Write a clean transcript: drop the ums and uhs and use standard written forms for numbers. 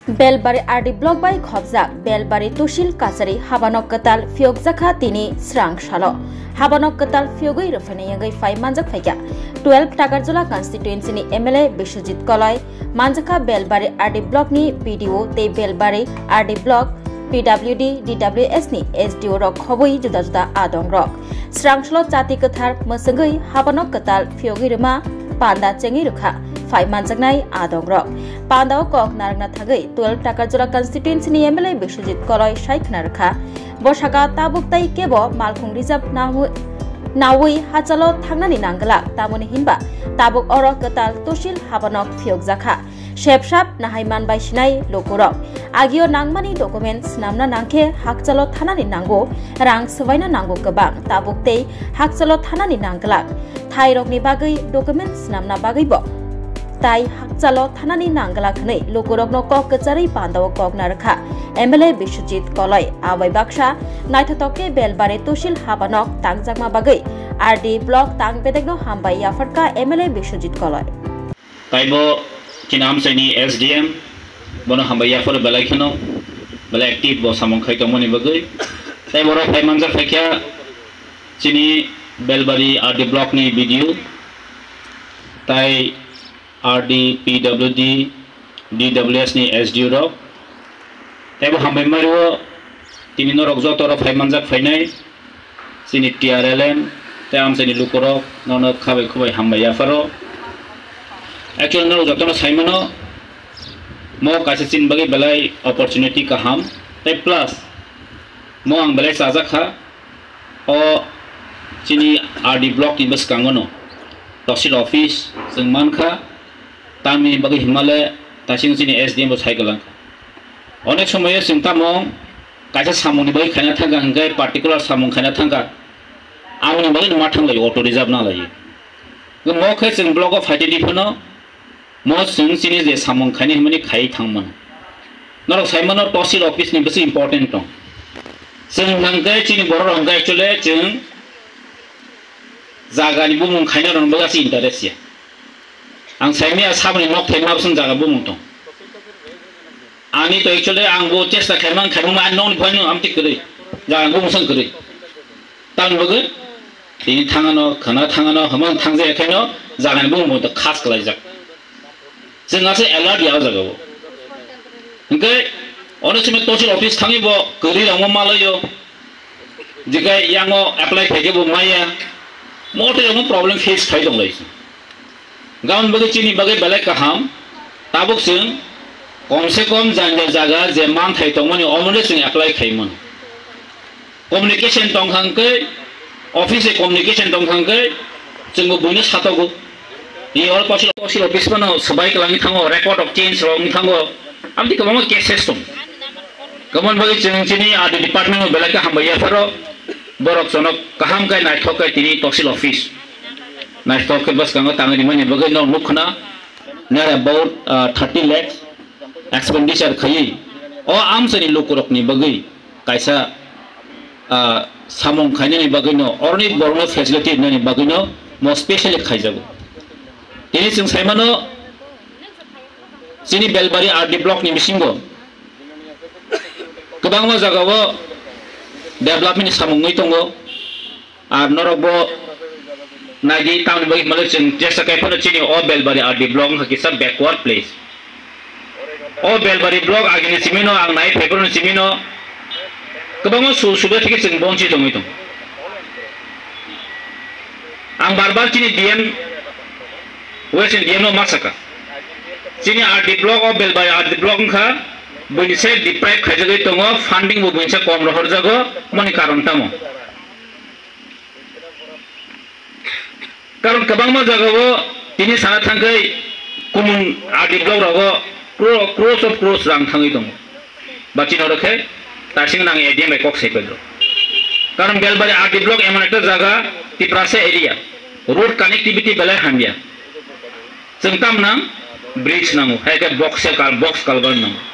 Belbari RD block बाय खबजाक बेलबारी तहसिल काचारी हाबानक कताल फियगजाखा तिनी स्रां सालो हाबानक कताल फियगै रफायनायगै फाइ मानजाक फाइगा 12 टाकारजला कन्स्टिट्युएन्सी नि एमएलए विश्वजित कलय मानजाखा बेलबारी आरडी ब्लॉक नि बीडीओ ते Belbari RD block PWD DWS नि एसडीओ रक खबई जुदा जुदा आदं रक स्रांसलो जाति कथार मसंगै हाबानक कताल फियगै रमा पांदा चेंगै रखा फाइ मानजाकनाय आदं रक पांदाव कक नारगना थागै 12 टाकारजला कन्स्टिट्युएन्सी नि एमएलए विश्वजित कलय साइखना रखा बसागा ताबुकताय केबो मालखुं रिजार्भ नावै हाचालो थांनानै नांगला तामुनि हिनबा ताबुक अर कताल तहसिल हाबानक फियगजाखा शेपसाप नाहायमान बायसिनाय लोकरक आगियो नांगमानि डकुमेन्ट्स नामना नांखे हाकचालो थानानै नांगौ रां सबायना नांगौ गोबां ताबुकतै हाकचालो थानानै नांगला थाइरकनि बागै डकुमेन्ट्स नामना बागैबो ताई हाकचालो थानानै नांगला खनै लोकरकनो कक कचारै पांदाव कक नारखा एमएलए विश्वजित कलय आबाय बाक्सा नायथातके बेलबारी तहसिल हाबानक तांगजाकमा बागै आरडी ब्लॉक तांग बेदेगनो हामबाय याफटका एमएलए विश्वजित कलय ताइबो किनाम सैनी एसडीएम बनो हामबाय याफर बेलायखनो बेला एक्टिव बो सामंखाय तमनि बागै ताइबो र फाइमानजा फाइख्या चिनी बेलबारी आरडी ब्लॉक नि वीडियो ताइ आरडी पीडब्ल्यूडी डीडब्ल्यूएस नि एसडीओ रक ताइबो हामबाय मारियो तिनि नरक जतर फाइमानजाक फाइनाय चिनी टीआरएलएम ताइ आमसैनि लुकरक ननो खाबाय खुबाय हामबाय याफारो एक्चुअली नरक जतर साइमनो मो कासे चिन बगे बेलाय अपॉर्चुनिटी का हम ताइ प्लस मो आं बेलाय साजाखा ओ चिनी आरडी ब्लॉक नि बस कांगनो तहसिल ऑफिस जों मानखा तामी बगे हिमालय तासिं चिनी एसडीएम बो साइगलां अनेक समय जों तामं कासे सामंनि बगे खायना थांगा हंगाय पार्टिकुलर सामं खायना थांगा आंनि बगे नमा थांलाय अटो रिजार्भ ना लायो मो खै जों ब्लॉक अफ आइडेन्टिफिनो मो जों चिनी जे सामं खायनि हिमानि खाय थांमोन नरक साइमनो तहसिल ऑफिस नि बस इम्पोर्टेन्ट दं जों हंगाय चिनी बर हंगाय एक्चुअली जों जागानि बुमुं खायना रनबो गासै इन्टारेस्ट या आं साइमिया साबनि नक थेमाब जों जागा बुमुं दं आंनि तो एक्चुअली आंबो चेष्टा खायमान खायमो आं ननि फायनो आमति करै जागा बुमुं सं करै तां बगै तिनि थाङानो खाना थाङानो हमान थांजे खायनो जागानि बुमुं त खास कलायजाक जोंहासो एलार्ट याव जागाव ओंखाय अनेक समय तहसिल ऑफिस थाङिबो करि रामो मालायो जिगाय यांगो एप्लाइ खायजेबो माया मोटे हम प्रॉब्लम फेस खाय दं लायस गाउन बगे चिनी बगे बेले काहाम ताबुक जों कम से कम जांगा जागा जे मान थाय तंमनि अमने जों एप्लाइ खायमोन कम्युनिकेशन दं हांकै ऑफिस कम्युनिकेशन दं हांकै जोंबो बयनो साथागौ नि अल तहसिल ऑफिस बनो सबाय कलांनि थाङो रेकर्ड अफ चेंज रंनि थाङो आमति गोबां केसेस दं गमन बगे जों चिनी आरडी डिपार्टमेन्ट बेले का हामबाय pharaoh borok sonok kaham kai naithok kai tini tahsil office naithok kai bas kang tangani mani bagai no mukhna near about 30 lakhs expenditure khai o amsani lokorok ni bagai kaisa samong khaini ni bagai no orni borno facility ni bagai no mo specially khai jago tini sing saimano sini belbari RD block ni misingo kobangma jagao development samungoi tongo ar norokbo nagi town bagi malai जों jesa kai phono chini o belbari RD block haki sab backward place o belbari block agini simino ang nai february simino kobang sudah thike जों bonchi tongoi tong ang barbar chini dm west dm no masaka chini RD block o belbari RD block kha बनिसे deprive खायजगै दङ फान्डिं बो बनिसे कम रहर जागो मनि कारण तामो कारण कबांमा जागावो तिनि साना थांगै कुमुन आरडी ब्लॉक रागो क्रोस ऑफ क्रोस रां थांगै दङ बाचि न रखे तासिं नां एडीएम एकक सेकल कारण बेलबारी आरडी ब्लॉक एमन एकटा जागा तिप्रासे एरिया रोड कनेक्टिविटी बेले हामिया जों ताम नां ब्रिज नांगो हायके बक्स कालबार नांगो